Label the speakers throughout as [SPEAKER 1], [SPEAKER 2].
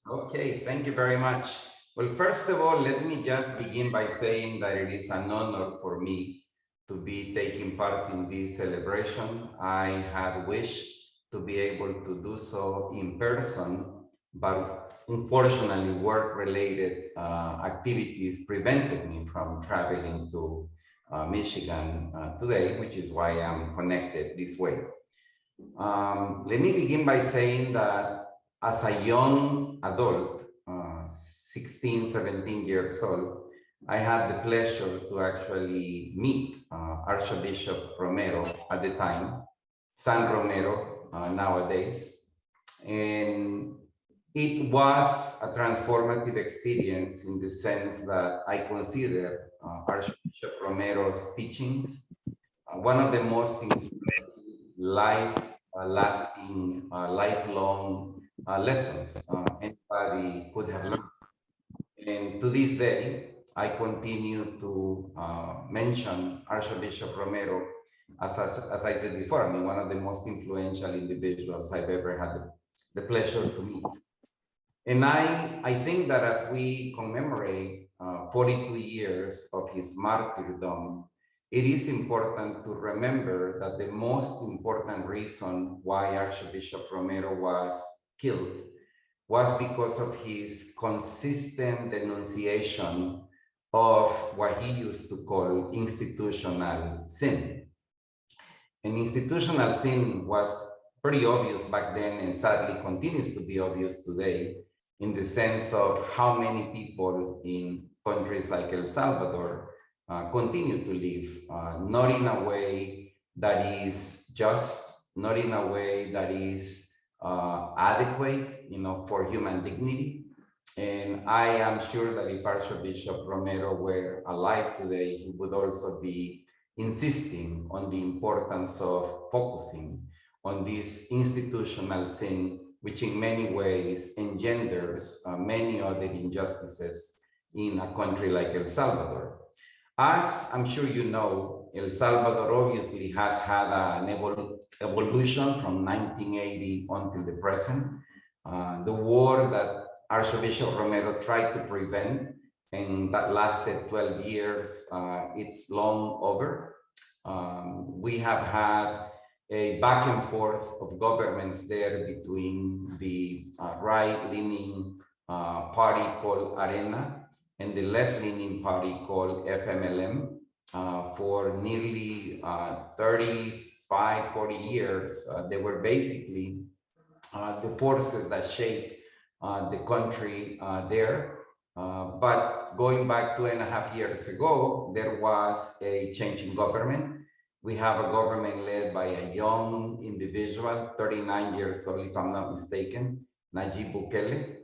[SPEAKER 1] Okay, thank you very much. Well, first of all, let me just begin by saying that it is an honor for me to be taking part in this celebration. I had wished to be able to do so in person, but unfortunately, work-related activities prevented me from traveling to Michigan today, which is why I'm connected this way. Let me begin by saying that as a young adult, 16, 17 years old, I had the pleasure to actually meet Archbishop Romero at the time, San Romero nowadays. And it was a transformative experience in the sense that I consider Archbishop Romero's teachings one of the most life lasting, lifelong lessons anybody could have learned. And to this day, I continue to mention Archbishop Romero, as I said before, I mean, one of the most influential individuals I've ever had the pleasure to meet. And I think that as we commemorate 42 years of his martyrdom, it is important to remember that the most important reason why Archbishop Romero was killed was because of his consistent denunciation of what he used to call institutional sin. And institutional sin was pretty obvious back then and sadly continues to be obvious today in the sense of how many people in countries like El Salvador continue to live, not in a way that is just, not in a way that is adequate, for human dignity. And I am sure that if Archbishop Romero were alive today, he would also be insisting on the importance of focusing on this institutional sin, which in many ways engenders many other injustices in a country like El Salvador. As I'm sure you know, El Salvador obviously has had an evolution from 1980 until the present. The war that Archbishop Romero tried to prevent and that lasted 12 years, it's long over. We have had a back and forth of governments there between the right-leaning party called Arena and the left-leaning party called FMLM for nearly 35, 40 years. They were basically the forces that shape the country there. But going back 2.5 years ago, there was a change in government. We have a government led by a young individual, 39 years old, if I'm not mistaken, Najib Bukele.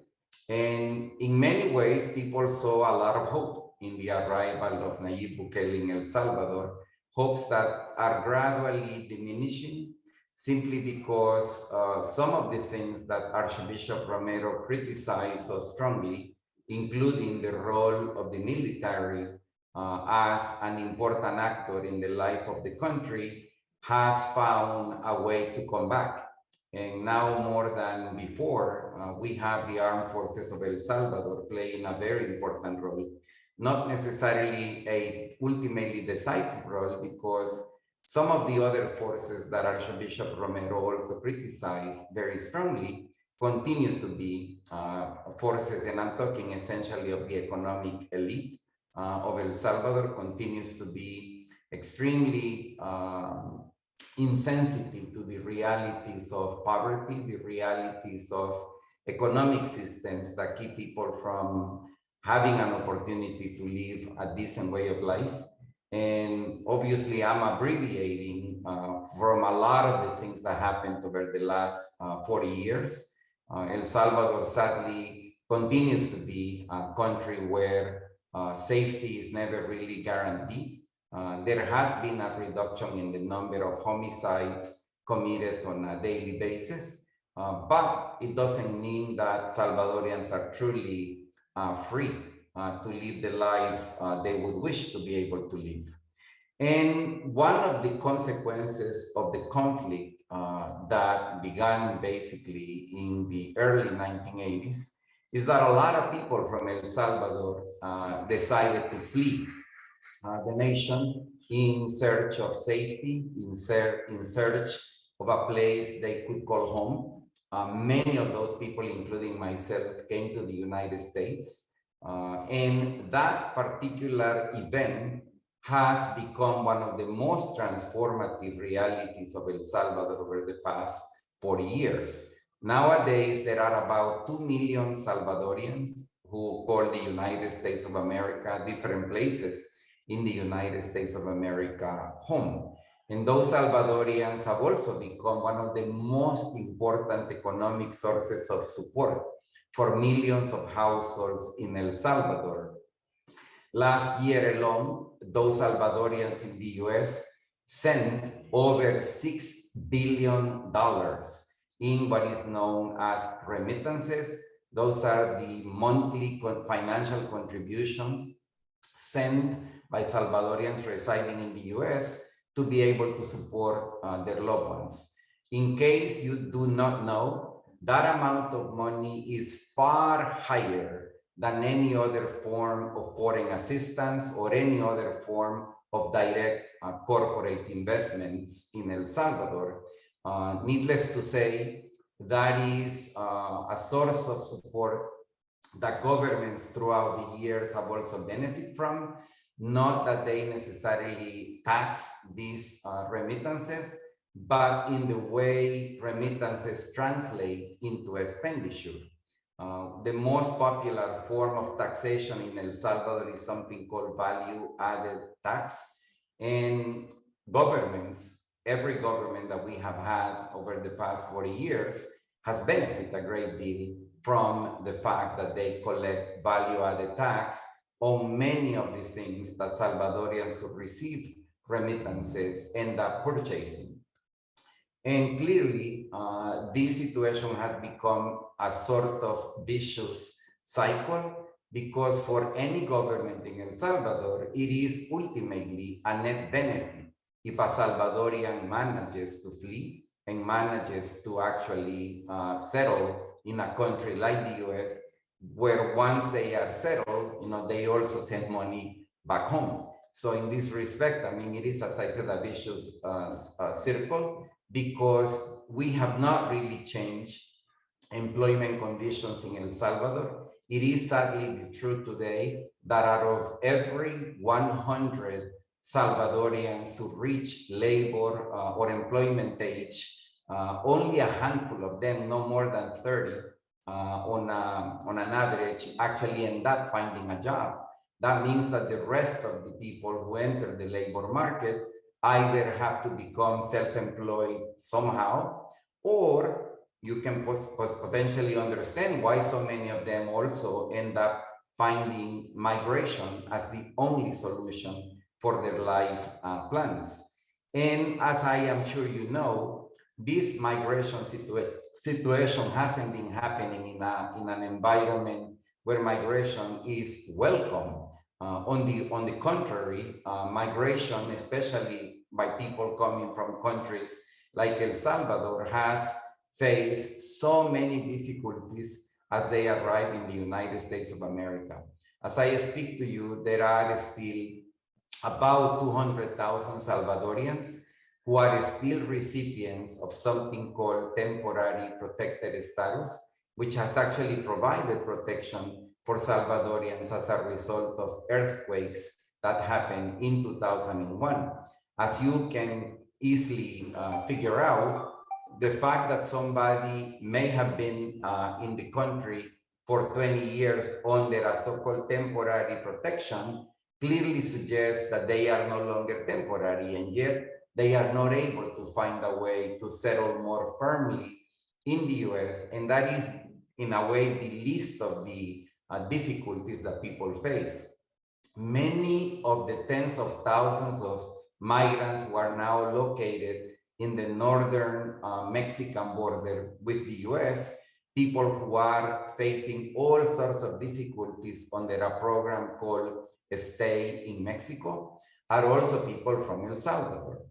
[SPEAKER 1] And in many ways, people saw a lot of hope in the arrival of Nayib Bukele in El Salvador, hopes that are gradually diminishing simply because some of the things that Archbishop Romero criticized so strongly, including the role of the military as an important actor in the life of the country, has found a way to come back. And now more than before, we have the armed forces of El Salvador playing a very important role, not necessarily a ultimately decisive role, because some of the other forces that Archbishop Romero also criticized very strongly continue to be forces, and I'm talking essentially of the economic elite of El Salvador, continues to be extremely insensitive to the realities of poverty, the realities of economic systems that keep people from having an opportunity to live a decent way of life. And obviously, I'm abbreviating from a lot of the things that happened over the last 40 years. El Salvador sadly continues to be a country where safety is never really guaranteed. There has been a reduction in the number of homicides committed on a daily basis, but it doesn't mean that Salvadorians are truly free to live the lives they would wish to be able to live. And one of the consequences of the conflict that began basically in the early 1980s is that a lot of people from El Salvador decided to flee the nation in search of safety, in search of a place they could call home. Many of those people, including myself, came to the United States. And that particular event has become one of the most transformative realities of El Salvador over the past 40 years. Nowadays, there are about 2 million Salvadorians who call the United States of America, different places in the United States of America, home. And those Salvadorians have also become one of the most important economic sources of support for millions of households in El Salvador. Last year alone, those Salvadorians in the US sent over $6 billion in what is known as remittances. Those are the monthly financial contributions sent by Salvadorians residing in the US to be able to support their loved ones. In case you do not know, that amount of money is far higher than any other form of foreign assistance or any other form of direct corporate investments in El Salvador. Needless to say, that is a source of support that governments throughout the years have also benefited from. Not that they necessarily tax these remittances, but in the way remittances translate into expenditure. The most popular form of taxation in El Salvador is something called value-added tax. And governments, every government that we have had over the past 40 years has benefited a great deal from the fact that they collect value-added tax on many of the things that Salvadorians who receive remittances end up purchasing. And clearly, this situation has become a sort of vicious cycle, because for any government in El Salvador, it is ultimately a net benefit if a Salvadorian manages to flee and manages to actually settle in a country like the US, where once they are settled, they also send money back home. So in this respect, I mean, it is, as I said, a vicious circle, because we have not really changed employment conditions in El Salvador. It is sadly the truth today that out of every 100 Salvadorians who reach labor or employment age, only a handful of them, no more than 30, on an average, actually end up finding a job. That means that the rest of the people who enter the labor market either have to become self-employed somehow, or you can potentially understand why so many of them also end up finding migration as the only solution for their life plans. And as I am sure you know, this migration situation hasn't been happening in an environment where migration is welcome. On the contrary, migration, especially by people coming from countries like El Salvador, has faced so many difficulties as they arrive in the United States of America. As I speak to you, there are still about 200,000 Salvadorians who are still recipients of something called temporary protected status, which has actually provided protection for Salvadorians as a result of earthquakes that happened in 2001. As you can easily figure out, the fact that somebody may have been in the country for 20 years under a so-called temporary protection clearly suggests that they are no longer temporary, and yet they are not able to find a way to settle more firmly in the US. And that is, in a way, the least of the difficulties that people face. Many of the tens of thousands of migrants who are now located in the northern Mexican border with the US, people who are facing all sorts of difficulties under a program called Stay in Mexico, are also people from El Salvador.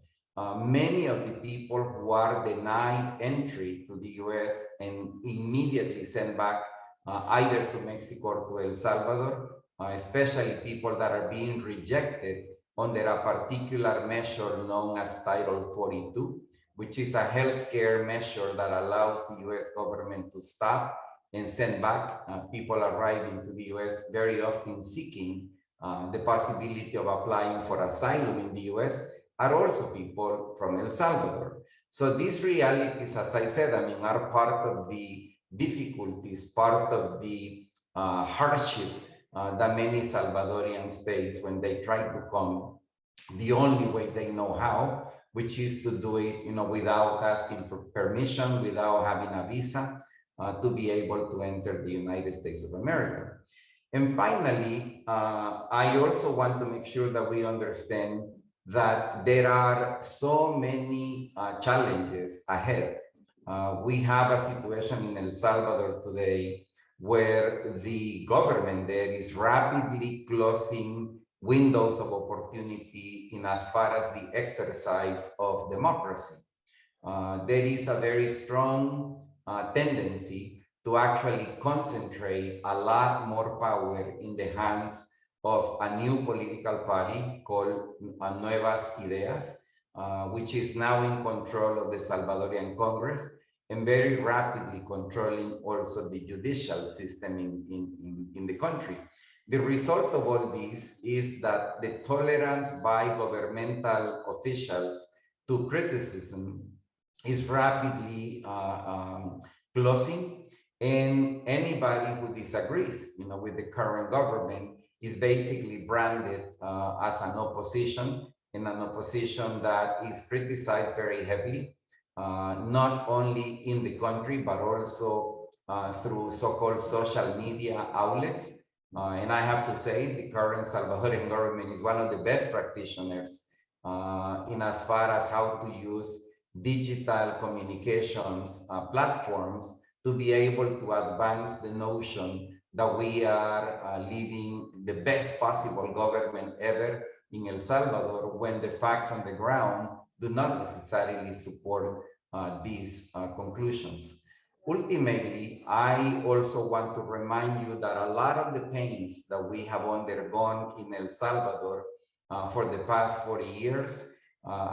[SPEAKER 1] Many of the people who are denied entry to the US and immediately sent back either to Mexico or to El Salvador, especially people that are being rejected under a particular measure known as Title 42, which is a healthcare measure that allows the US government to stop and send back people arriving to the US, very often seeking the possibility of applying for asylum in the US, are also people from El Salvador. So these realities, as I said, I mean, are part of the difficulties, part of the hardship that many Salvadorians face when they try to come the only way they know how, which is to do it, without asking for permission, without having a visa, to be able to enter the United States of America. And finally, I also want to make sure that we understand that there are so many challenges ahead. We have a situation in El Salvador today where the government there is rapidly closing windows of opportunity in as far as the exercise of democracy. There is a very strong tendency to actually concentrate a lot more power in the hands of a new political party called Nuevas Ideas, which is now in control of the Salvadorian Congress and very rapidly controlling also the judicial system in the country. The result of all this is that the tolerance by governmental officials to criticism is rapidly closing, and anybody who disagrees, with the current government is basically branded as an opposition, and an opposition that is criticized very heavily, not only in the country, but also through so-called social media outlets. And I have to say, the current Salvadorian government is one of the best practitioners in as far as how to use digital communications platforms to be able to advance the notion that we are leading the best possible government ever in El Salvador, when the facts on the ground do not necessarily support these conclusions. Ultimately, I also want to remind you that a lot of the pains that we have undergone in El Salvador for the past 40 years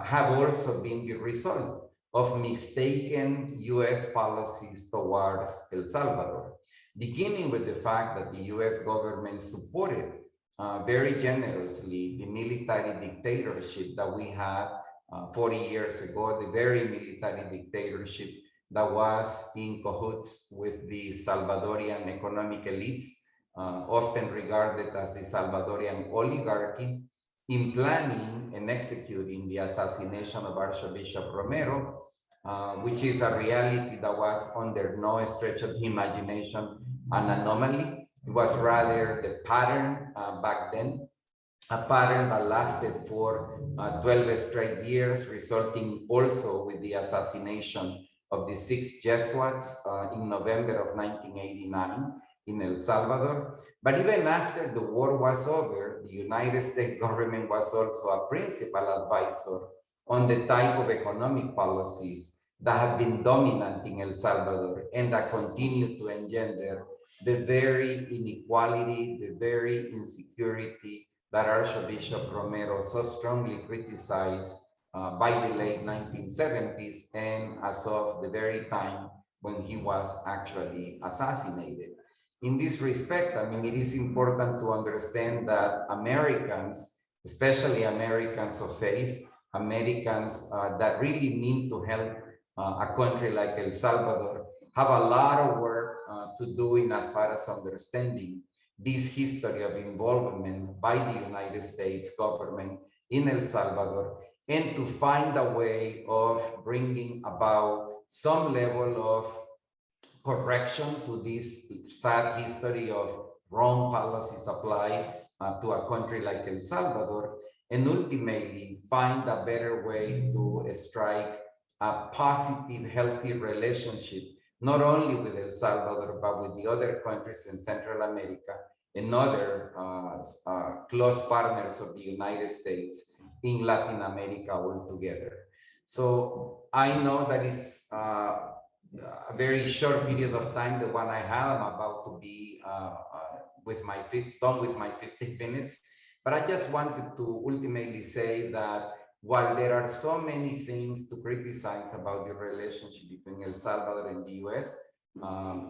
[SPEAKER 1] have also been the result of mistaken US policies towards El Salvador, beginning with the fact that the US government supported very generously the military dictatorship that we had 40 years ago, the very military dictatorship that was in cahoots with the Salvadorian economic elites, often regarded as the Salvadorian oligarchy, in planning and executing the assassination of Archbishop Romero, which is a reality that was under no stretch of the imagination an anomaly. It was rather the pattern back then, a pattern that lasted for 12 straight years, resulting also with the assassination of the 6 Jesuits in November of 1989 in El Salvador. But even after the war was over, the United States government was also a principal advisor on the type of economic policies that have been dominant in El Salvador and that continue to engender the very inequality, the very insecurity that Archbishop Romero so strongly criticized by the late 1970s and as of the very time when he was actually assassinated. In this respect, I mean, it is important to understand that Americans, especially Americans of faith, Americans that really mean to help a country like El Salvador, have a lot of work to do in as far as understanding this history of involvement by the United States government in El Salvador, and to find a way of bringing about some level of correction to this sad history of wrong policies applied to a country like El Salvador, and ultimately find a better way to strike a positive, healthy relationship, not only with El Salvador, but with the other countries in Central America and other close partners of the United States in Latin America altogether. So I know that it's a very short period of time, the one I have. I'm about to be done with my 15 minutes. But I just wanted to ultimately say that while there are so many things to criticize about the relationship between El Salvador and the US,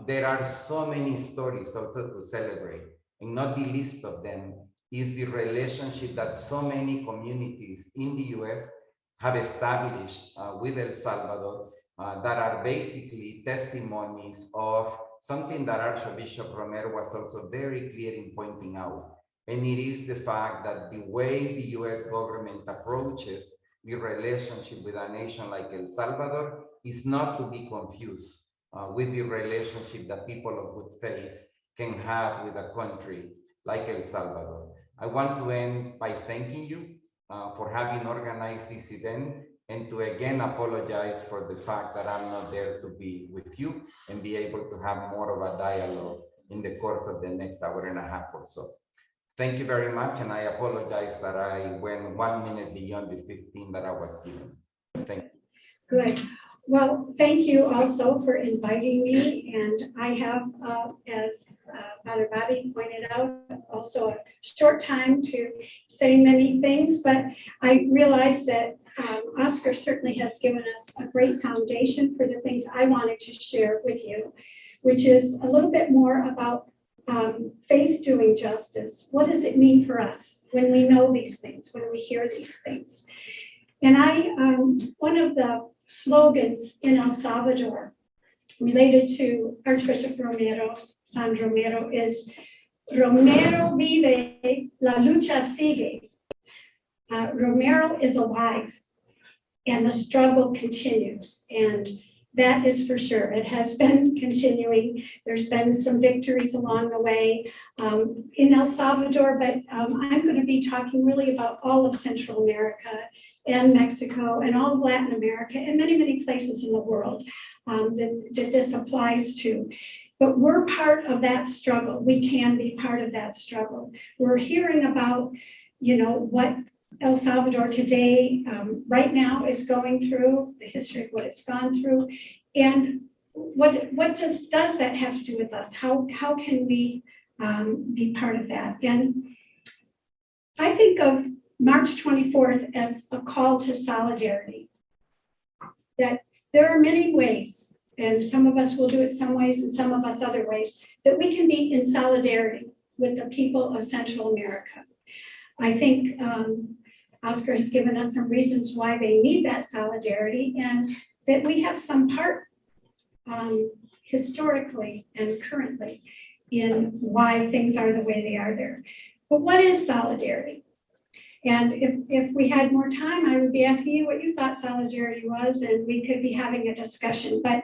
[SPEAKER 1] there are so many stories also to celebrate. And not the least of them is the relationship that so many communities in the US have established with El Salvador that are basically testimonies of something that Archbishop Romero was also very clear in pointing out. And it is the fact that the way the US government approaches the relationship with a nation like El Salvador is not to be confused with the relationship that people of good faith can have with a country like El Salvador. I want to end by thanking you for having organized this event, and to again apologize for the fact that I'm not there to be with you and be able to have more of a dialogue in the course of the next hour and a half or so. Thank you very much, and I apologize that I went 1 minute beyond the 15 that I was given. Thank you.
[SPEAKER 2] Good. Well, thank you also for inviting me, and I have, as Father Bobby pointed out, also a short time to say many things, but I realize that Oscar certainly has given us a great foundation for the things I wanted to share with you, which is a little bit more about faith doing justice. What does it mean for us when we know these things, when we hear these things? And one of the slogans in El Salvador related to Archbishop Romero, San Romero, is Romero vive, la lucha sigue. Romero is alive and the struggle continues. And that is for sure. It has been continuing. There's been some victories along the way in El Salvador, but I'm going to be talking really about all of Central America and Mexico and all of Latin America and many, many places in the world that this applies to. But we're part of that struggle. We can be part of that struggle. We're hearing about, what El Salvador today, right now, is going through, the history of what it's gone through, and what does that have to do with us? How can we be part of that? And I think of March 24th as a call to solidarity, that there are many ways, and some of us will do it some ways and some of us other ways, that we can be in solidarity with the people of Central America. I think Oscar has given us some reasons why they need that solidarity, and that we have some part historically and currently in why things are the way they are there. But what is solidarity? And if we had more time, I would be asking you what you thought solidarity was, and we could be having a discussion. But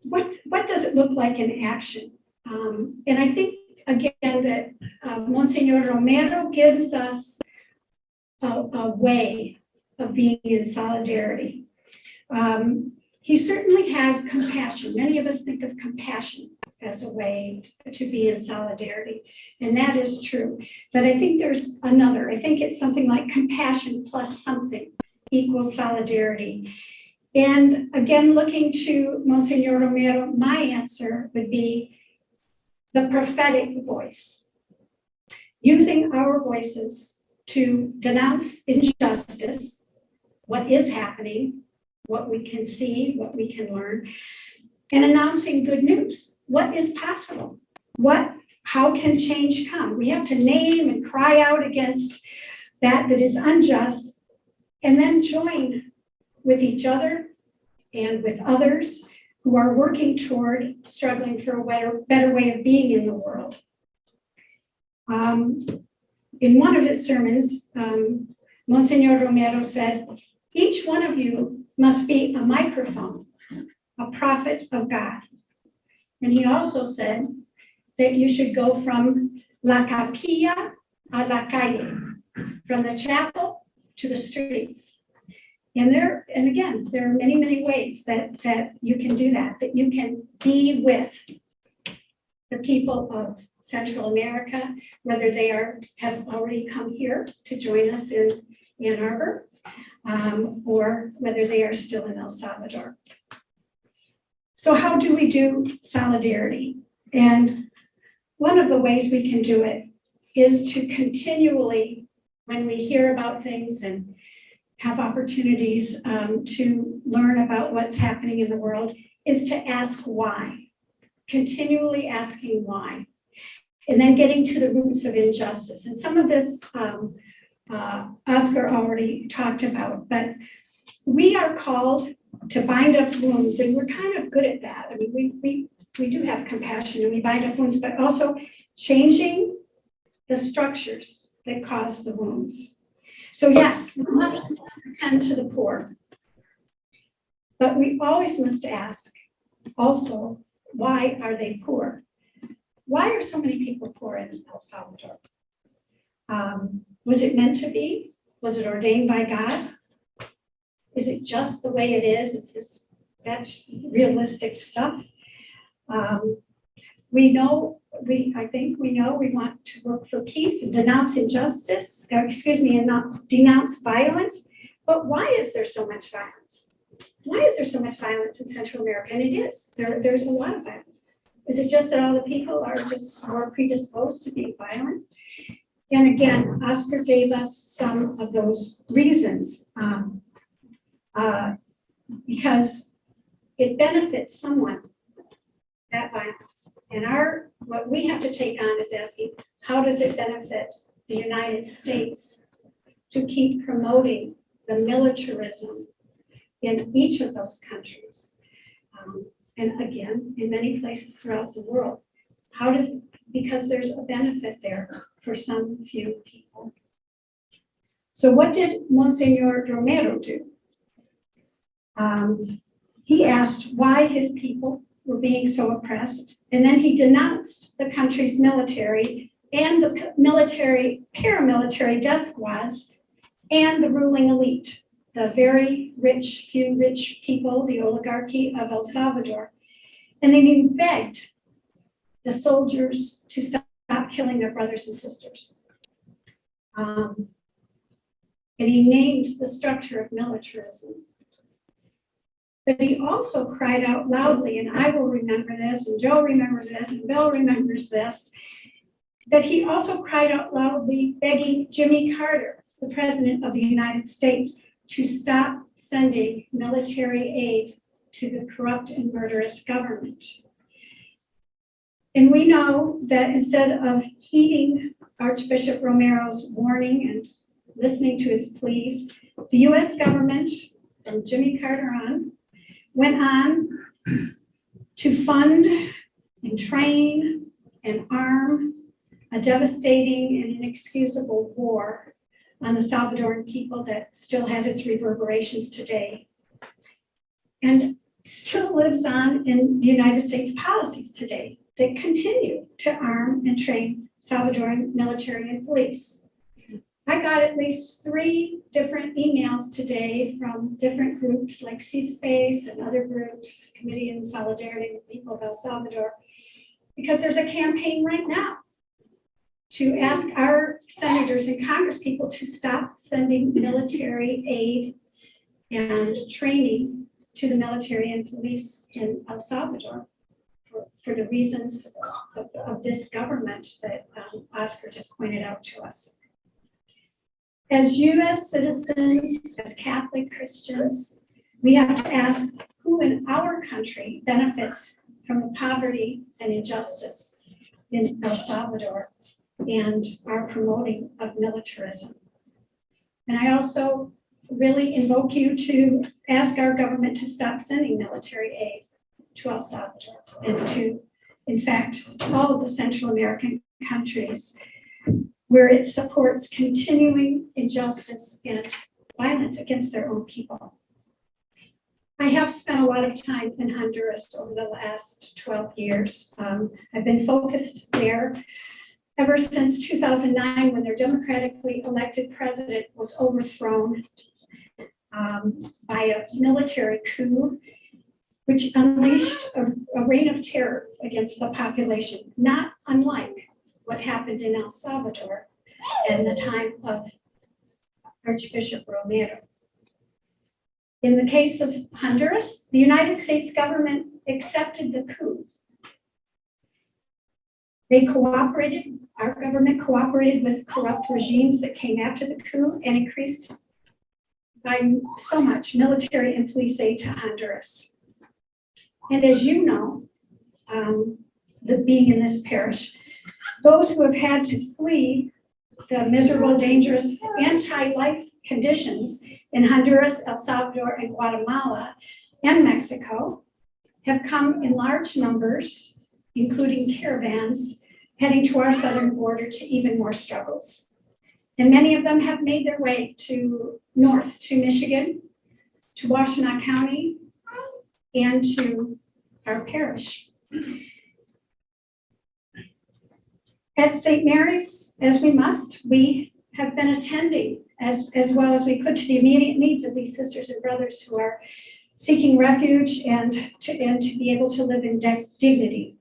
[SPEAKER 2] what does it look like in action? And I think, again, that Monsignor Romero gives us a way of being in solidarity. He certainly had compassion. Many of us think of compassion as a way to be in solidarity, and that is true. But I think there's another. I think it's something like compassion plus something equals solidarity. And again, looking to Monsignor Romero, my answer would be the prophetic voice. Using our voices to denounce injustice, what is happening, what we can see, what we can learn, and announcing good news. What is possible? How can change come? We have to name and cry out against that is unjust, and then join with each other and with others who are working toward struggling for a better way of being in the world. In one of his sermons, Monsignor Romero said, each one of you must be a microphone, a prophet of God. And he also said that you should go from la capilla a la calle, from the chapel to the streets. And again, there are many, many ways that you can do that you can be with the people of Central America, whether they have already come here to join us in Ann Arbor, or whether they are still in El Salvador. So how do we do solidarity? And one of the ways we can do it is to continually, when we hear about things and have opportunities to learn about what's happening in the world, is to ask why, continually asking why, and then getting to the roots of injustice. And some of this Oscar already talked about, but we are called to bind up wounds, and we're kind of good at that. I mean, we do have compassion and we bind up wounds, but also changing the structures that cause the wounds. So yes, we must attend to the poor, but we always must ask also, why are they poor? Why are so many people poor in El Salvador? Was it meant to be? Was it ordained by God? Is it just the way it is? It's just, that's realistic stuff. I think we know we want to work for peace and denounce injustice, and not denounce violence. But why is there so much violence? Why is there so much violence in Central America? And it is, there's a lot of violence. Is it just that all the people are just more predisposed to being violent? And again, Oscar gave us some of those reasons because it benefits someone, that violence. And what we have to take on is asking, how does it benefit the United States to keep promoting the militarism in each of those countries? And again, in many places throughout the world. Because there's a benefit there for some few people. So what did Monsignor Romero do? He asked why his people were being so oppressed, and then he denounced the country's military and the paramilitary death squads and the ruling elite, the very few rich people, the oligarchy of El Salvador. And then he begged the soldiers to stop killing their brothers and sisters. And he named the structure of militarism. But he also cried out loudly, and I will remember this, and Joe remembers this, and Bill remembers this, that he also cried out loudly begging Jimmy Carter, the President of the United States, to stop sending military aid to the corrupt and murderous government. And we know that instead of heeding Archbishop Romero's warning and listening to his pleas, the US government, from Jimmy Carter on, went on to fund and train and arm a devastating and inexcusable war on the Salvadoran people that still has its reverberations today and still lives on in the United States policies today that continue to arm and train Salvadoran military and police. I got at least 3 different emails today from different groups like C-Space and other groups, Committee in Solidarity with the People of El Salvador, because there's a campaign right now to ask our senators and congresspeople to stop sending military aid and training to the military and police in El Salvador for the reasons of this government that Oscar just pointed out to us. As US citizens, as Catholic Christians, we have to ask who in our country benefits from the poverty and injustice in El Salvador and our promoting of militarism. And I also really invoke you to ask our government to stop sending military aid to El Salvador and to, in fact, all of the Central American countries where it supports continuing injustice and violence against their own people. I have spent a lot of time in Honduras over the last 12 years. I've been focused there ever since 2009 when their democratically elected president was overthrown by a military coup, which unleashed a reign of terror against the population, not unlike what happened in El Salvador in the time of Archbishop Romero. In the case of Honduras, the United States government accepted the coup. They cooperated, our government cooperated with corrupt regimes that came after the coup and increased by so much military and police aid to Honduras. And as you know, being in this parish, those who have had to flee the miserable, dangerous, anti-life conditions in Honduras, El Salvador, and Guatemala, and Mexico, have come in large numbers, including caravans, heading to our southern border to even more struggles. And many of them have made their way to north to Michigan, to Washtenaw County, and to our parish. At St. Mary's, as we must, we have been attending as well as we could to the immediate needs of these sisters and brothers who are seeking refuge and to be able to live in dignity.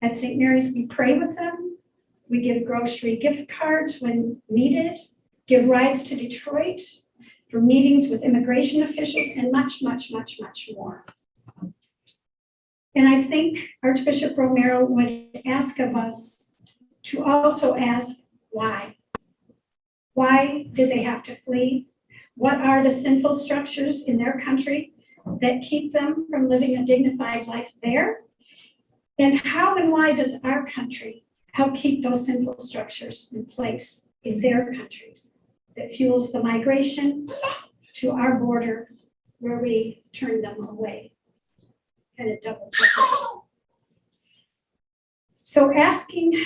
[SPEAKER 2] At St. Mary's, we pray with them. We give grocery gift cards when needed, give rides to Detroit for meetings with immigration officials, and much, much, much, much more. And I think Archbishop Romero would ask of us to also ask why. Why did they have to flee? What are the sinful structures in their country that keep them from living a dignified life there? And how and why does our country help keep those sinful structures in place in their countries that fuels the migration to our border where we turn them away? Kind of double jeopardy. So asking,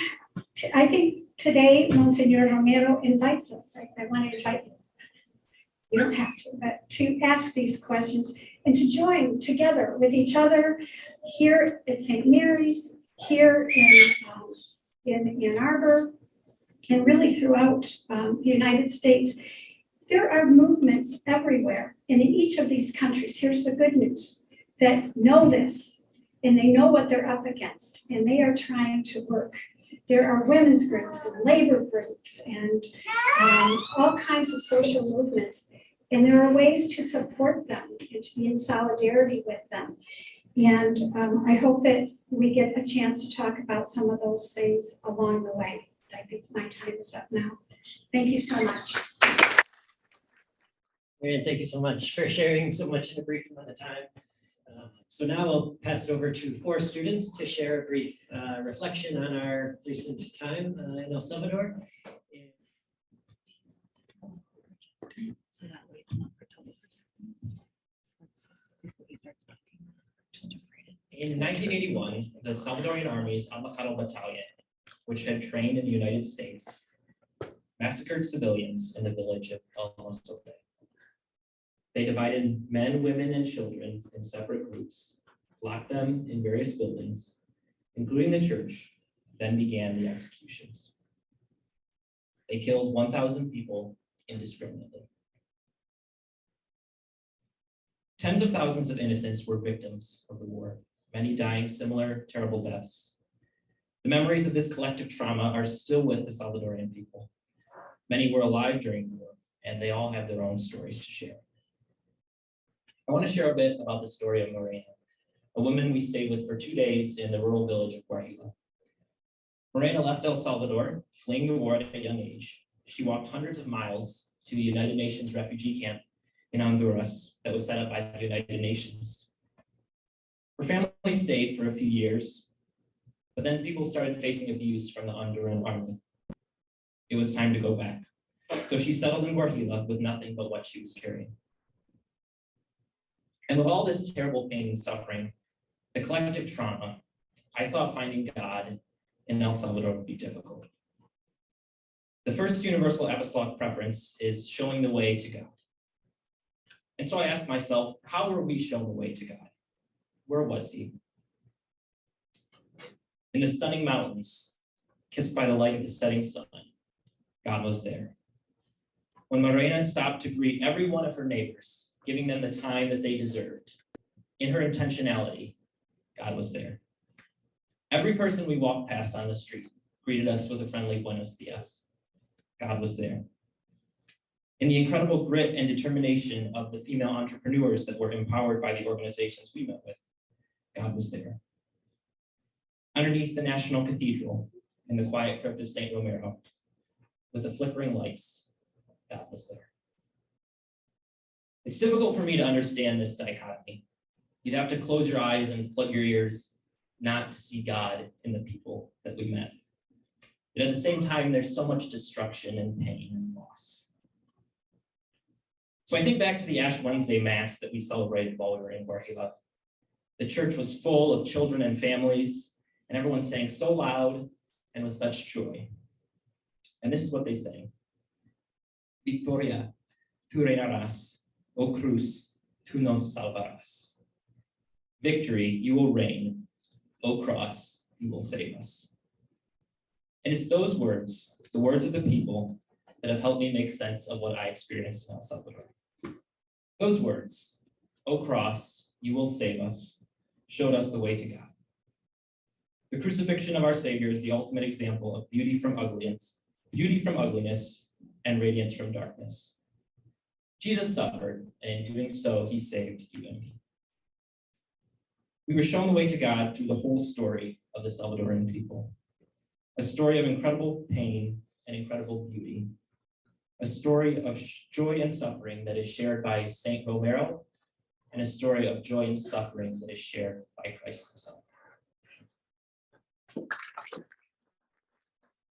[SPEAKER 2] I think today Monsignor Romero invites us. I want to invite you. You don't have to, but to ask these questions and to join together with each other here at St. Mary's, here in Ann Arbor, and really throughout the United States. There are movements everywhere, and in each of these countries, here's the good news, that know this, and they know what they're up against, and they are trying to work. There are women's groups and labor groups and all kinds of social movements, and there are ways to support them and to be in solidarity with them. And I hope that we get a chance to talk about some of those things along the way. I think my time is up now. Thank you so much.
[SPEAKER 3] Marian, thank you so much for sharing so much in a brief amount of time. So now I'll pass it over to 4 students to share a brief reflection on our recent time in El Salvador. In 1981, the Salvadorian Army's Avocado Battalion, which had trained in the United States, massacred civilians in the village of El Mozote. They divided men, women, and children in separate groups, locked them in various buildings, including the church, then began the executions. They killed 1,000 people indiscriminately. Tens of thousands of innocents were victims of the war, many dying similar terrible deaths. The memories of this collective trauma are still with the Salvadorian people. Many were alive during the war, and they all have their own stories to share. I want to share a bit about the story of Morena, a woman we stayed with for 2 days in the rural village of Guarila. Morena left El Salvador, fleeing the war at a young age. She walked hundreds of miles to the United Nations refugee camp in Honduras that was set up by the United Nations. Her family stayed for a few years, but then people started facing abuse from the Honduran army. It was time to go back. So she settled in Guarila with nothing but what she was carrying. And with all this terrible pain and suffering, the collective trauma, I thought finding God in El Salvador would be difficult. The first universal apostolic preference is showing the way to God. And so I asked myself, how were we shown the way to God? Where was he? In the stunning mountains, kissed by the light of the setting sun, God was there. When Morena stopped to greet every one of her neighbors, giving them the time that they deserved, in her intentionality, God was there. Every person we walked past on the street greeted us with a friendly buenos dias. God was there. in the incredible grit and determination of the female entrepreneurs that were empowered by the organizations we met with. God was there. Underneath the National Cathedral, in the quiet crypt of St. Romero, with the flickering lights, God was there. It's difficult for me to understand this dichotomy. You'd have to close your eyes and plug your ears not to see God in the people that we met. Yet at the same time, there's so much destruction and pain and loss. So I think back to the Ash Wednesday Mass that we celebrated while we were in Guajila. The church was full of children and families, and everyone sang so loud and with such joy. And this is what they sang. Victoria, tu reinarás, O cruz, tu nos salvarás. Victory, you will reign. O cross, you will save us. And it's those words, the words of the people, that have helped me make sense of what I experienced in El Salvador. Those words, O cross, you will save us, showed us the way to God. The crucifixion of our Savior is the ultimate example of beauty from ugliness, and radiance from darkness. Jesus suffered, and in doing so, he saved you and me. We were shown the way to God through the whole story of the Salvadoran people. A story of incredible pain and incredible beauty. A story of joy and suffering that is shared by Saint Romero, and a story of joy and suffering that is shared by Christ himself.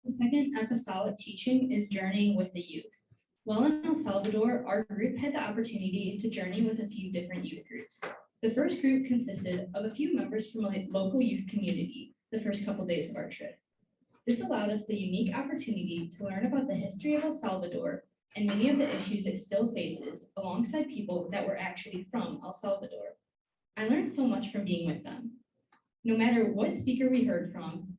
[SPEAKER 4] The second apostolic teaching is journeying with the youth. While in El Salvador, our group had the opportunity to journey with a few different youth groups. The first group consisted of a few members from a local youth community the first couple days of our trip. This allowed us the unique opportunity to learn about the history of El Salvador and many of the issues it still faces alongside people that were actually from El Salvador. I learned so much from being with them. No matter what speaker we heard from,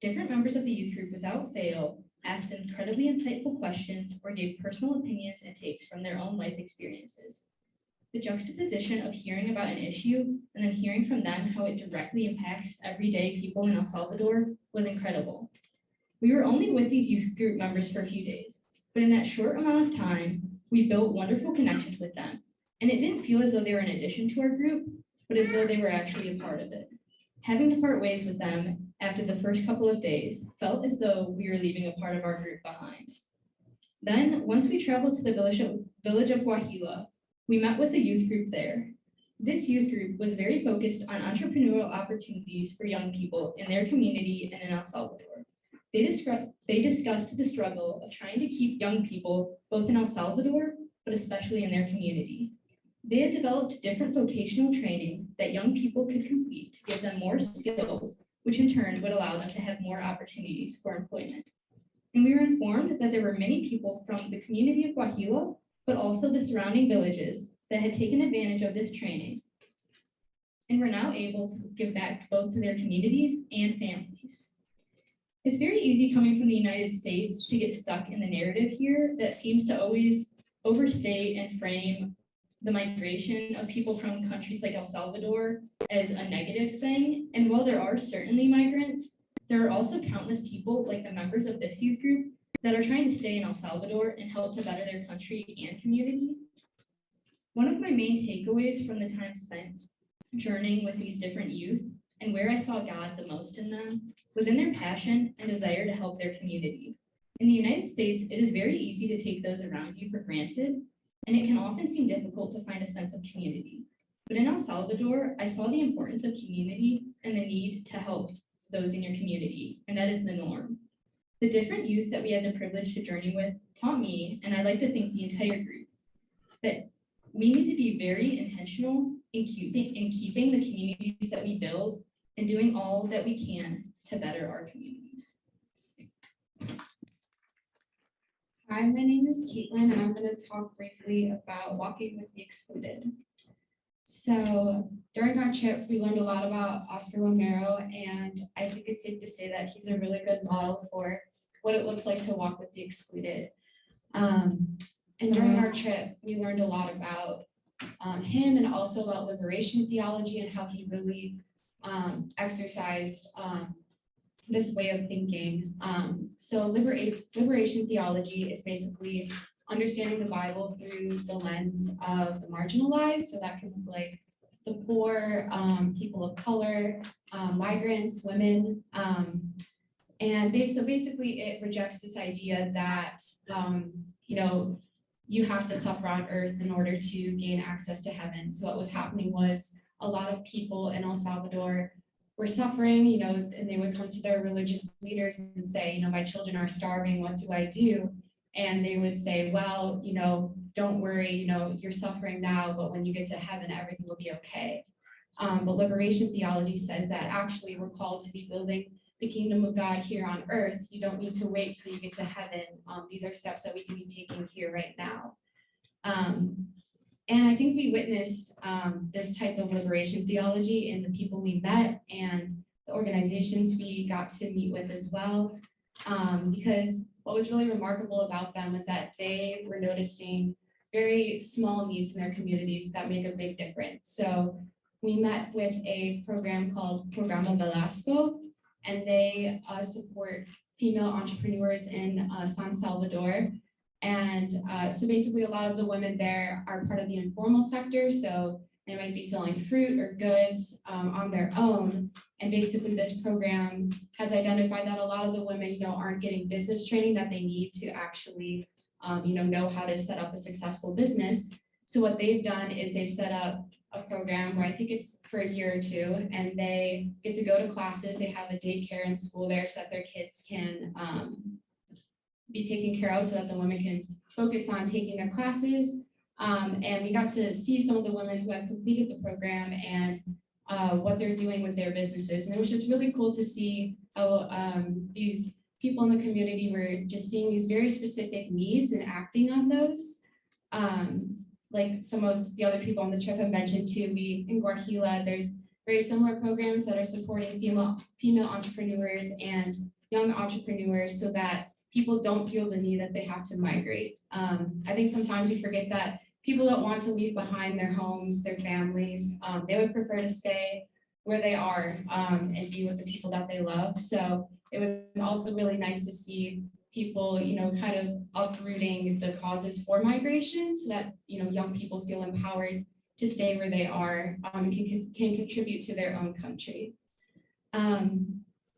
[SPEAKER 4] different members of the youth group without fail asked incredibly insightful questions or gave personal opinions and takes from their own life experiences. The juxtaposition of hearing about an issue and then hearing from them how it directly impacts everyday people in El Salvador was incredible. We were only with these youth group members for a few days, but in that short amount of time, we built wonderful connections with them. And it didn't feel as though they were an addition to our group, but as though they were actually a part of it. Having to part ways with them after the first couple of days felt as though we were leaving a part of our group behind. Then, once we traveled to the village of Guajila, we met with the youth group there. This youth group was very focused on entrepreneurial opportunities for young people in their community and in El Salvador. They discussed the struggle of trying to keep young people both in El Salvador, but especially in their community. They had developed different vocational training that young people could complete to give them more skills, which in turn would allow them to have more opportunities for employment. And we were informed that there were many people from the community of Guajila, but also the surrounding villages that had taken advantage of this training and were now able to give back both to their communities and families. It's very easy coming from the United States to get stuck in the narrative here that seems to always overstate and frame the migration of people from countries like El Salvador as a negative thing. And while there are certainly migrants, there are also countless people like the members of this youth group that are trying to stay in El Salvador and help to better their country and community. One of my main takeaways from the time spent journeying with these different youth and where I saw God the most in them was in their passion and desire to help their community. In the United States, it is very easy to take those around you for granted, and it can often seem difficult to find a sense of community. But in El Salvador, I saw the importance of community and the need to help those in your community, and that is the norm. The different youth that we had the privilege to journey with taught me, and I like to think the entire group, that we need to be very intentional in keeping the communities that we build and doing all that we can to better our communities.
[SPEAKER 5] Hi, my name is Caitlin, and I'm going to talk briefly about walking with the excluded. So during our trip, we learned a lot about Oscar Romero, and I think it's safe to say that he's a really good model for what it looks like to walk with the excluded. And during our trip, we learned a lot about him and also about liberation theology and how he really exercised this way of thinking. So liberation theology is basically understanding the Bible through the lens of the marginalized. So that can look like the poor, people of color, migrants, women. So basically it rejects this idea that, you have to suffer on earth in order to gain access to heaven. So what was happening was a lot of people in El Salvador were suffering, and they would come to their religious leaders and say, my children are starving, what do I do? And they would say, well, don't worry, you're suffering now, but when you get to heaven, everything will be okay. But liberation theology says that actually we're called to be building the kingdom of God here on earth. You don't need to wait till you get to heaven. These are steps that we can be taking here right now. And I think we witnessed this type of liberation theology in the people we met and the organizations we got to meet with as well. Because what was really remarkable about them was that they were noticing very small needs in their communities that make a big difference. So we met with a program called Programa Velasco, and they support female entrepreneurs in San Salvador. And so basically a lot of the women there are part of the informal sector. So they might be selling fruit or goods on their own. And basically this program has identified that a lot of the women, aren't getting business training that they need to actually, know how to set up a successful business. So what they've done is they've set up a program where I think it's for a year or two, and they get to go to classes. They have a daycare and school there so that their kids can be taken care of, so that the women can focus on taking their classes. And we got to see some of the women who have completed the program and what they're doing with their businesses. And it was just really cool to see how these people in the community were just seeing these very specific needs and acting on those. Like some of the other people on the trip have mentioned too, in Guajila, there's very similar programs that are supporting female entrepreneurs and young entrepreneurs so that people don't feel the need that they have to migrate. I think sometimes we forget that people don't want to leave behind their homes, their families. They would prefer to stay where they are and be with the people that they love. So it was also really nice to see people, kind of uprooting the causes for migration so that, young people feel empowered to stay where they are and can contribute to their own country.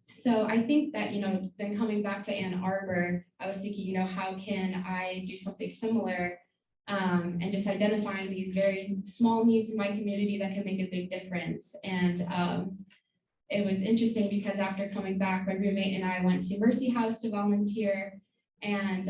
[SPEAKER 5] So I think that, then coming back to Ann Arbor, I was thinking, how can I do something similar and just identifying these very small needs in my community that can make a big difference. And it was interesting because after coming back, my roommate and I went to Mercy House to volunteer. And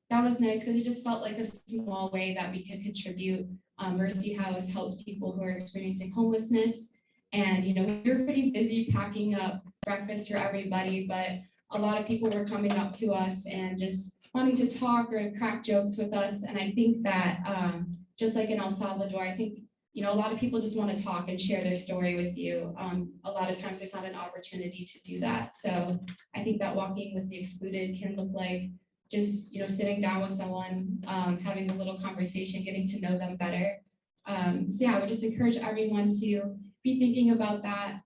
[SPEAKER 5] that was nice because it just felt like a small way that we could contribute. Mercy House helps people who are experiencing homelessness. And, we were pretty busy packing up breakfast for everybody, but a lot of people were coming up to us and just wanting to talk or crack jokes with us. And I think that just like in El Salvador, I think, a lot of people just want to talk and share their story with you. A lot of times there's not an opportunity to do that. So I think that walking with the excluded can look like just, sitting down with someone, having a little conversation, getting to know them better. So yeah, I would just encourage everyone to be thinking about that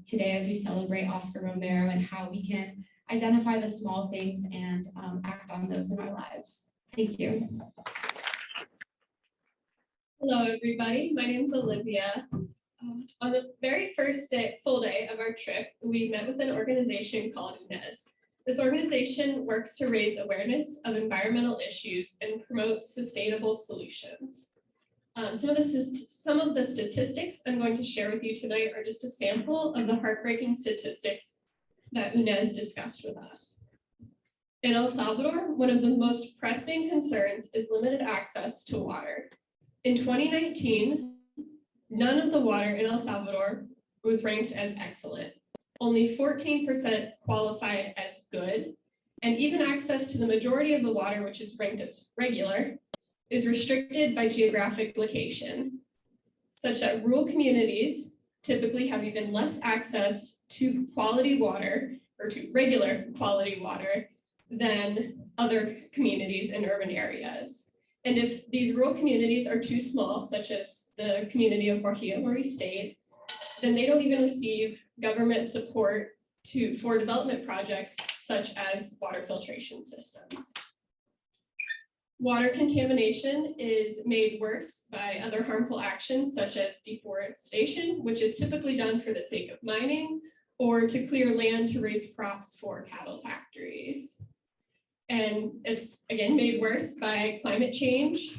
[SPEAKER 5] today as we celebrate Oscar Romero and how we can identify the small things and act on those in our lives. Thank you.
[SPEAKER 6] Hello, everybody. My name is Olivia. On the very first full day of our trip, we met with an organization called UNES. This organization works to raise awareness of environmental issues and promote sustainable solutions. Some of the statistics I'm going to share with you tonight are just a sample of the heartbreaking statistics that UNES discussed with us. In El Salvador, one of the most pressing concerns is limited access to water. In 2019, none of the water in El Salvador was ranked as excellent. Only 14% qualified as good, and even access to the majority of the water, which is ranked as regular, is restricted by geographic location, such that rural communities typically have even less access to quality water or to regular quality water than other communities in urban areas. And if these rural communities are too small, such as the community of Guajila where we stayed, then they don't even receive government support for development projects such as water filtration systems. Water contamination is made worse by other harmful actions such as deforestation, which is typically done for the sake of mining or to clear land to raise crops for cattle factories. And it's again made worse by climate change.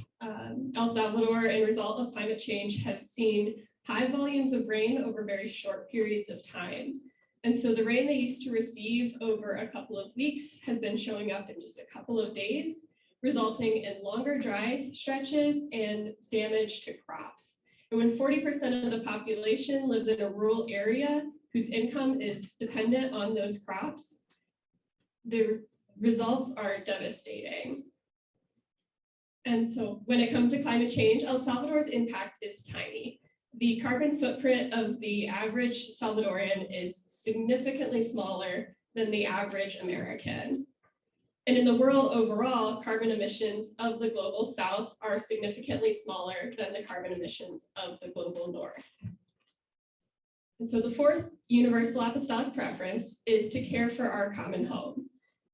[SPEAKER 6] El Salvador, as a result of climate change, has seen high volumes of rain over very short periods of time. And so the rain they used to receive over a couple of weeks has been showing up in just a couple of days, resulting in longer dry stretches and damage to crops. And when 40% of the population lives in a rural area whose income is dependent on those crops, the results are devastating. And so when it comes to climate change, El Salvador's impact is tiny. The carbon footprint of the average Salvadorian is significantly smaller than the average American. And in the world overall, carbon emissions of the global south are significantly smaller than the carbon emissions of the global north. And so the fourth universal apostolic preference is to care for our common home.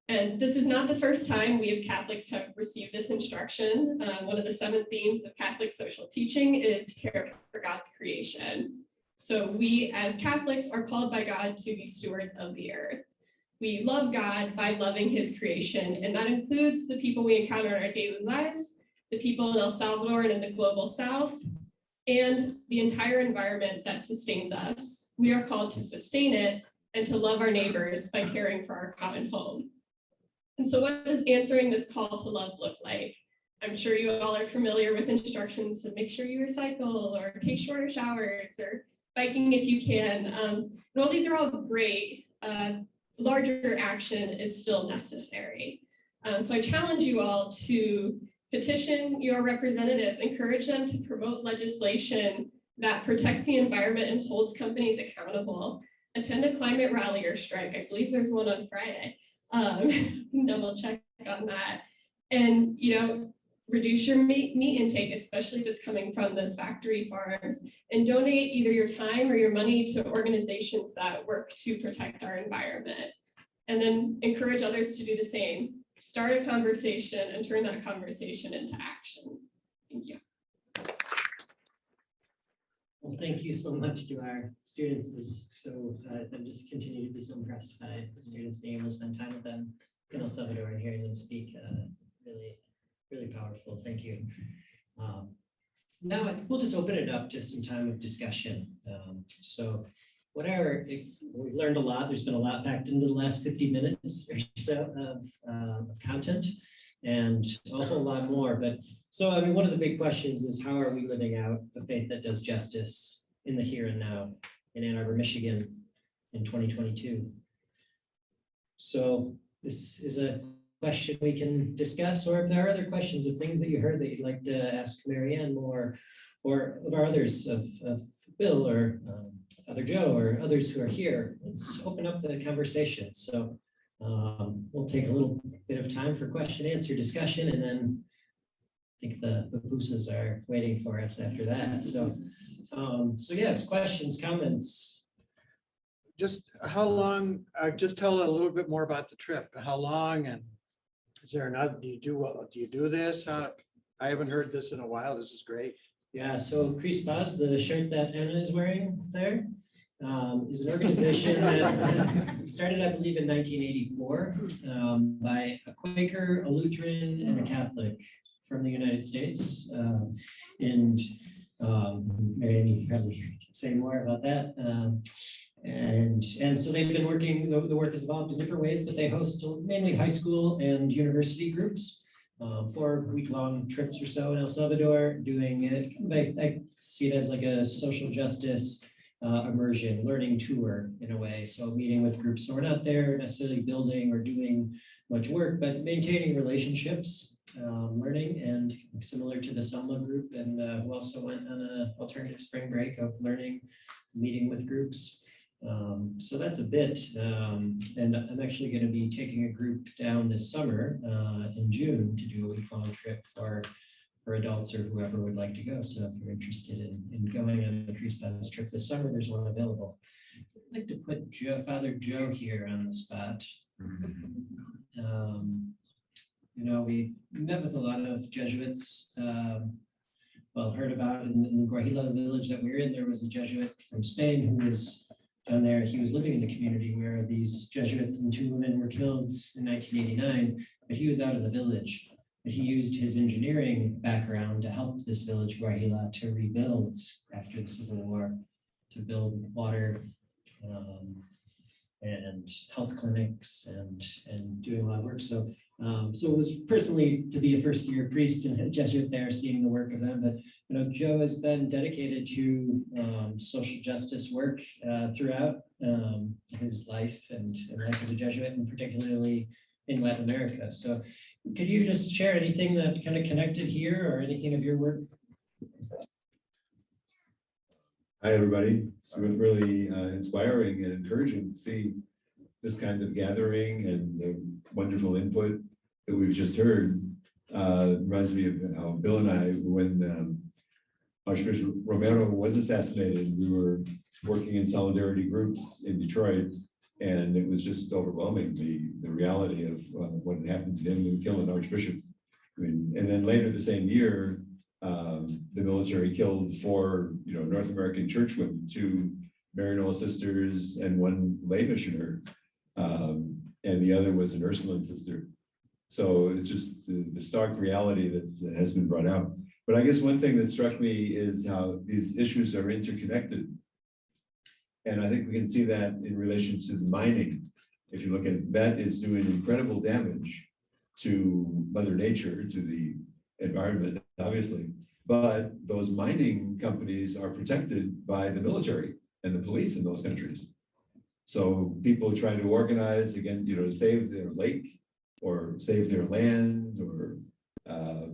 [SPEAKER 6] And this is not the first time we as Catholics have received this instruction. One of the 7 themes of Catholic social teaching is to care for God's creation. So we as Catholics are called by God to be stewards of the earth. We love God by loving his creation, and that includes the people we encounter in our daily lives, the people in El Salvador and in the global south, and the entire environment that sustains us. We are called to sustain it and to love our neighbors by caring for our common home. And so what does answering this call to love look like? I'm sure you all are familiar with instructions to make sure you recycle or take shorter showers or biking if you can. And while these are all great, larger action is still necessary. So I challenge you all to petition your representatives, encourage them to promote legislation that protects the environment and holds companies accountable. Attend a climate rally or strike. I believe there's one on Friday. Double check on that. And, reduce your meat intake, especially if it's coming from those factory farms, and donate either your time or your money to organizations that work to protect our environment. And then encourage others to do the same. Start a conversation and turn that conversation into action. Thank you.
[SPEAKER 7] Well, thank you so much to our students. I'm just continue to be so impressed by the students being able to spend time with them in El Salvador and hearing them speak. Really, really powerful. Thank you. Now I think we'll just open it up to some time of discussion. We've learned a lot. There's been a lot packed into the last 50 minutes or so of content, and a whole lot more. But one of the big questions is, how are we living out a faith that does justice in the here and now in Ann Arbor, Michigan in 2022? So this is a question we can discuss, or if there are other questions of things that you heard that you'd like to ask Marianne or of our others, of Bill or Father Joe or others who are here, let's open up the conversation. So we'll take a little bit of time for question, answer, discussion, and then I think the Pusas are waiting for us after that. So yes, questions, comments.
[SPEAKER 8] Just how long, just tell a little bit more about the trip. How long, and is there another, do you do this? I haven't heard this in a while. This is great.
[SPEAKER 7] Yeah, so Crispas, the shirt that Anna is wearing there, is an organization that started, I believe, in 1984 by a Quaker, a Lutheran, and a Catholic from the United States. Marianne, you probably can say more about that. And so they've been working, the work has evolved in different ways, but they host mainly high school and university groups. 4 week-long trips or so in El Salvador, doing it. I see it as like a social justice immersion, learning tour in a way. So meeting with groups. So we're not there necessarily building or doing much work, but maintaining relationships, learning, and similar to the Selma group, and who also went on an alternative spring break of learning, meeting with groups. So that's a bit, and I'm actually going to be taking a group down this summer in June to do a week-long trip for adults or whoever would like to go. So if you're interested in going on a Crispas trip this summer, there's one available. I'd like to put Father Joe here on the spot. we've met with a lot of Jesuits. Heard about in Guajila, the village that we're in, there was a Jesuit from Spain who was down there. He was living in the community where these Jesuits and 2 women were killed in 1989, but he was out of the village. But he used his engineering background to help this village, Guajila, to rebuild after the Civil War, to build water and health clinics and doing a lot of work. So it was personally to be a first-year priest and a Jesuit there, seeing the work of them. But Joe has been dedicated to social justice work throughout his life and life as a Jesuit, and particularly in Latin America. So could you just share anything that kind of connected here, or anything of your work?
[SPEAKER 9] Hi, everybody. It's really inspiring and encouraging to see this kind of gathering and the wonderful input that we've just heard. Reminds me of how Bill and I, when Archbishop Romero was assassinated, we were working in solidarity groups in Detroit, and it was just overwhelming, the reality of what had happened to him and killing an archbishop. And then later the same year, the military killed 4 North American churchwomen, 2 Maryknoll sisters and 1 lay missioner, and the other was an Ursuline sister. So it's just the stark reality that has been brought out. But I guess one thing that struck me is how these issues are interconnected. And I think we can see that in relation to the mining. If you look at it, that is doing incredible damage to Mother Nature, to the environment, obviously. But those mining companies are protected by the military and the police in those countries. So people try to organize again, to save their lake or save their land or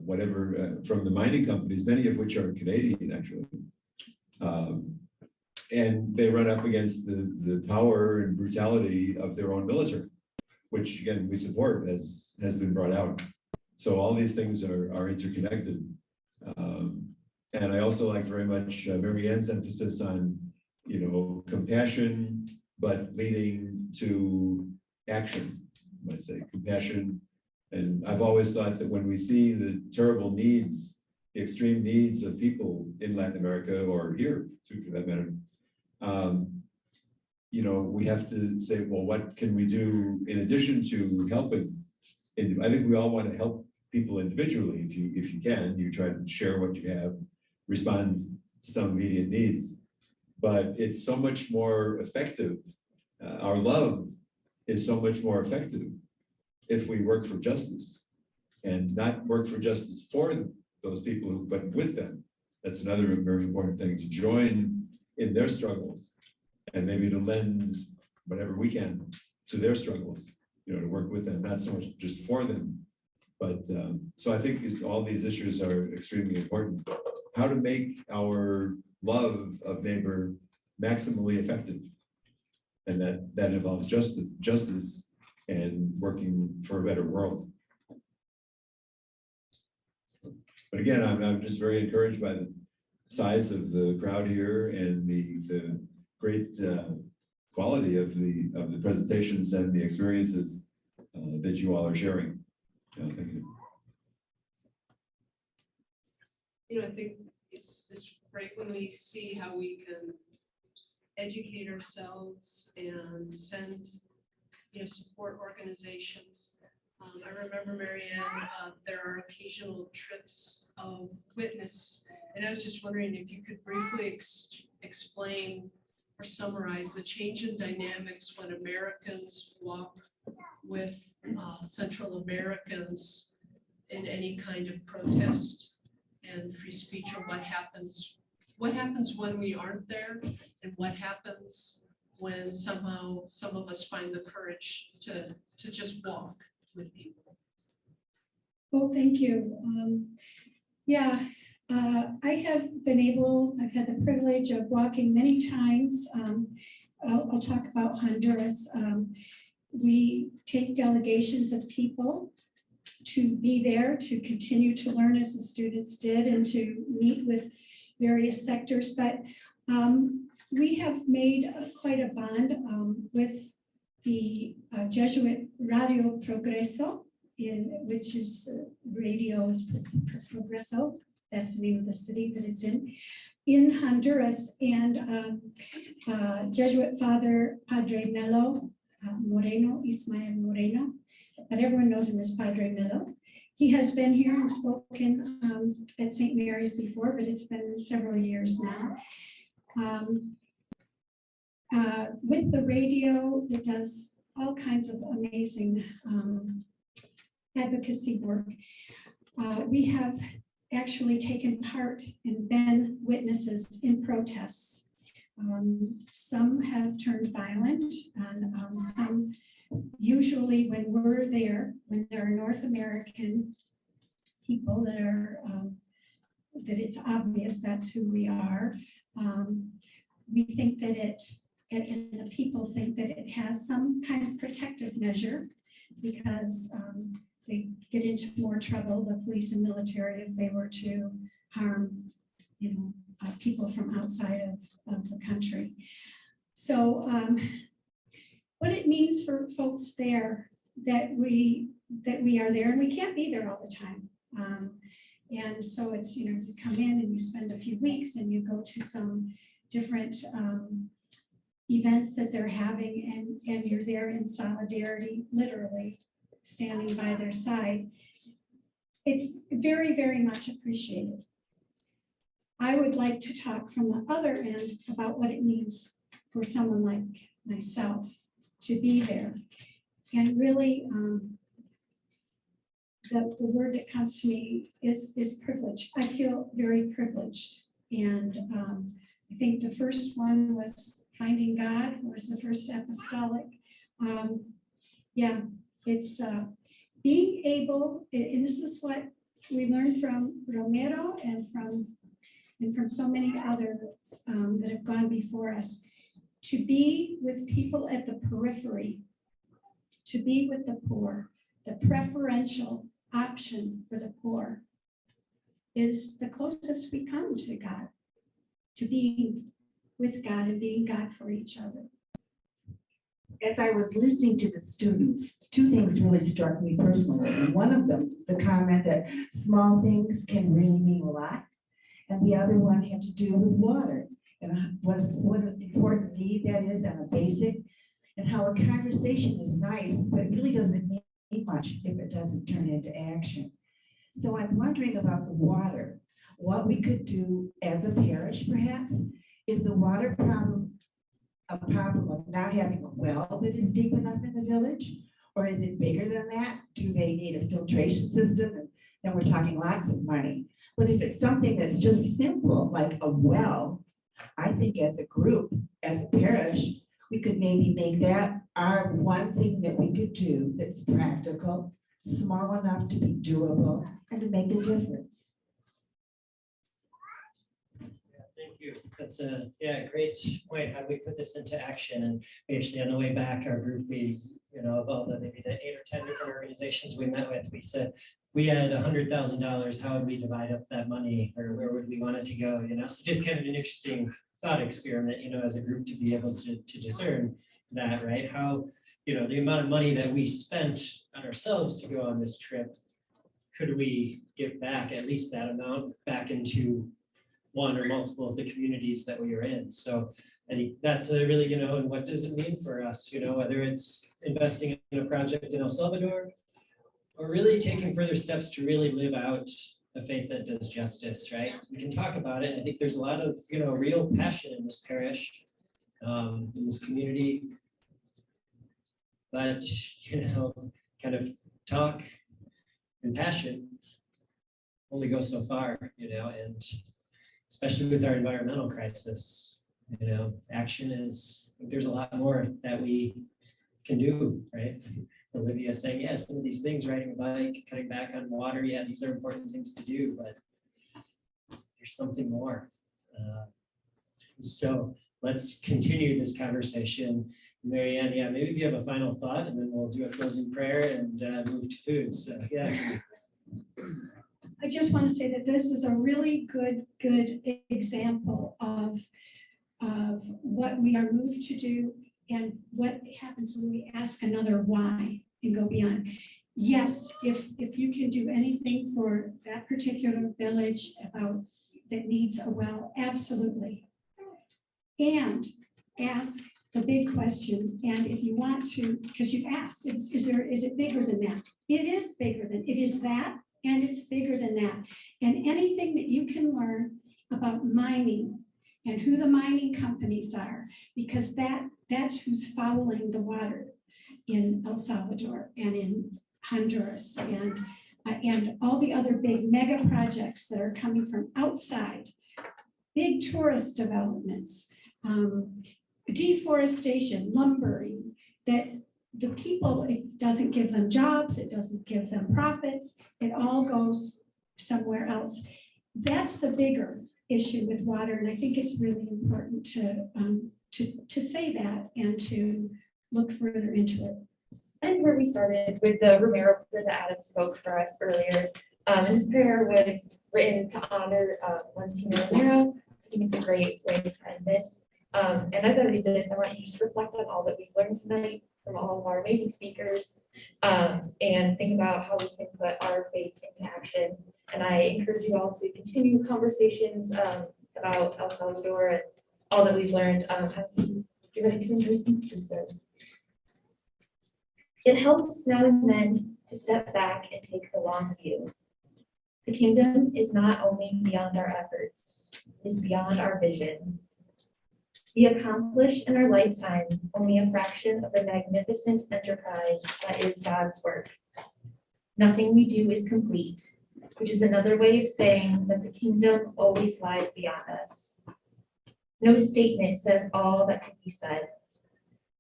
[SPEAKER 9] whatever from the mining companies, many of which are Canadian actually. And they run up against the power and brutality of their own military, which again, we support, as has been brought out. So all these things are interconnected. And I also like very much Mary Ann's emphasis on, compassion, but leading to action, I might say, compassion. And I've always thought that when we see the terrible needs, the extreme needs of people in Latin America or here too, for that matter, we have to say, well, what can we do in addition to helping? And I think we all want to help people individually. If you can, you try to share what you have, respond to some immediate needs. But it's so much more effective. Our love is so much more effective if we work for justice and not work for justice for those people, but with them. That's another very important thing, to join in their struggles and maybe to lend whatever we can to their struggles, to work with them, not so much just for them. But so I think all these issues are extremely important. How to make our love of neighbor maximally effective. And that involves justice and working for a better world. But again, I'm just very encouraged by the size of the crowd here and the great quality of the presentations and the experiences that you all are sharing. Thank you.
[SPEAKER 10] I think it's great when we see how we can educate ourselves and send, support organizations. I remember, Mary Ann, there are occasional trips of witness, and I was just wondering if you could briefly explain or summarize the change in dynamics when Americans walk with Central Americans in any kind of protest and free speech, or what happens when we aren't there, and what happens when somehow some of us find the courage to just walk with people.
[SPEAKER 2] Well, thank you. I have I've had the privilege of walking many times. I'll talk about Honduras. We take delegations of people to be there, to continue to learn as the students did, and to meet with various sectors. But we have made quite a bond with the Jesuit Radio Progreso. which is Radio Progreso. That's the name of the city that it's in Honduras. And Jesuit Father Padre Melo Moreno, Ismael Moreno, but everyone knows him as Padre Melo. He has been here and spoken at St. Mary's before, but it's been several years now. With the radio, it does all kinds of amazing advocacy work. We have actually taken part and been witnesses in protests. Some have turned violent, and some, usually when we're there, when there are North American people that are, that it's obvious that's who we are, we think that and the people think that it has some kind of protective measure, because they get into more trouble, the police and military, if they were to harm, people from outside of the country. So what it means for folks there that we are there, and we can't be there all the time. And so it's, you come in and you spend a few weeks and you go to some different events that they're having, and you're there in solidarity, literally standing by their side. It's very, very much appreciated. I would like to talk from the other end about what it means for someone like myself to be there. And really, the word that comes to me is privilege. I feel very privileged. And I think the first one was finding God, was the first apostolic. Yeah, it's being able, and this is what we learned from Romero and from so many others that have gone before us, to be with people at the periphery, to be with the poor, the preferential option for the poor is the closest we come to God, to being with God and being God for each other.
[SPEAKER 11] As I was listening to the students, two things really struck me personally. And one of them was the comment that small things can really mean a lot. And the other one had to do with water and what an important need that is on a basic, and how a conversation is nice, but it really doesn't mean much if it doesn't turn into action. So I'm wondering about the water. What we could do as a parish, perhaps, is the water problem a problem of not having a well that is deep enough in the village? Or is it bigger than that? Do they need a filtration system? And then we're talking lots of money. But if it's something that's just simple, like a well, I think as a group, as a parish, we could maybe make that our one thing that we could do that's practical, small enough to be doable, and to make a difference.
[SPEAKER 7] Thank you. That's a great point. How do we put this into action? And we actually, on the way back, our group, of all the maybe the 8 or 10 different organizations we met with, we said, if we had $100,000, how would we divide up that money, or where would we want it to go? So just kind of an interesting thought experiment, as a group, to be able to discern that, right? How, the amount of money that we spent on ourselves to go on this trip, could we give back at least that amount back into one or multiple of the communities that we are in? So I think that's a really, and what does it mean for us, whether it's investing in a project in El Salvador, or really taking further steps to really live out a faith that does justice, right? We can talk about it. I think there's a lot of, real passion in this parish, in this community. But, kind of talk and passion only go so far, and especially with our environmental crisis, action is, there's a lot more that we can do, right? Olivia saying, yeah, some of these things, riding a bike, cutting back on water, yeah, these are important things to do, but there's something more. So let's continue this conversation. Marianne, yeah, maybe if you have a final thought, and then we'll do a closing prayer and move to food. So, yeah.
[SPEAKER 2] I just want to say that this is a really good example of what we are moved to do and what happens when we ask another why and go beyond. yes, if you can do anything for that particular village about that needs a well, absolutely. And ask the big question, and if you want to, because you've asked, is it bigger than that? It is bigger than, it is that, and it's bigger than that. And anything that you can learn about mining and who the mining companies are, because that's who's following the water in El Salvador and in Honduras and all the other big mega projects that are coming from outside, big tourist developments, deforestation, lumbering, that the people, it doesn't give them jobs, it doesn't give them profits, it all goes somewhere else. That's the bigger issue with water, and I think it's really important to say that and to look further into it.
[SPEAKER 12] And where we started with the Romero prayer that Adam spoke for us earlier. And this prayer was written to honor Monsignor Romero. So I think it's a great way to end this. And as I read this, I want you to just reflect on all that we've learned tonight from all of our amazing speakers, and think about how we can put our faith into action. And I encourage you all to continue conversations about El Salvador and all that we've learned as we get ready to enjoy some Jesus. It helps now and then to step back and take the long view. The kingdom is not only beyond our efforts, it is beyond our vision. We accomplish in our lifetime only a fraction of the magnificent enterprise that is God's work. Nothing we do is complete, which is another way of saying that the kingdom always lies beyond us. No statement says all that can be said.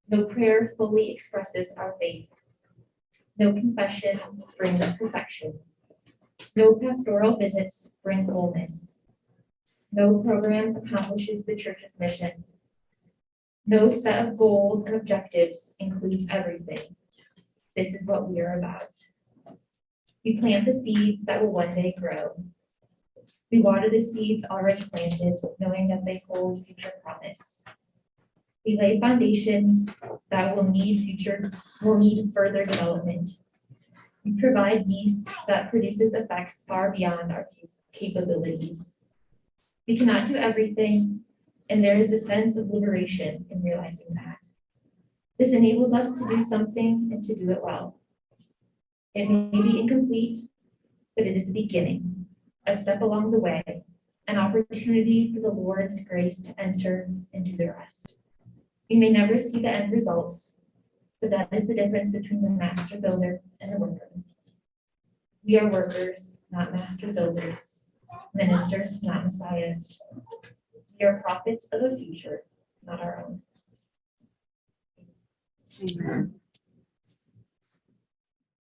[SPEAKER 12] No prayer fully expresses our faith. No confession brings perfection. No pastoral visits bring wholeness. No program accomplishes the church's mission. No set of goals and objectives includes everything. This is what we are about. We plant the seeds that will one day grow. We water the seeds already planted, knowing that they hold future promise. We lay foundations that will need further development. We provide yeast that produces effects far beyond our capabilities. We cannot do everything, and there is a sense of liberation in realizing that. This enables us to do something and to do it well. It may be incomplete, but it is the beginning, a step along the way, an opportunity for the Lord's grace to enter into the rest. We may never see the end results, but that is the difference between the master builder and the worker. We are workers, not master builders, ministers, not messiahs. We are prophets of a future, not our own.
[SPEAKER 11] Amen.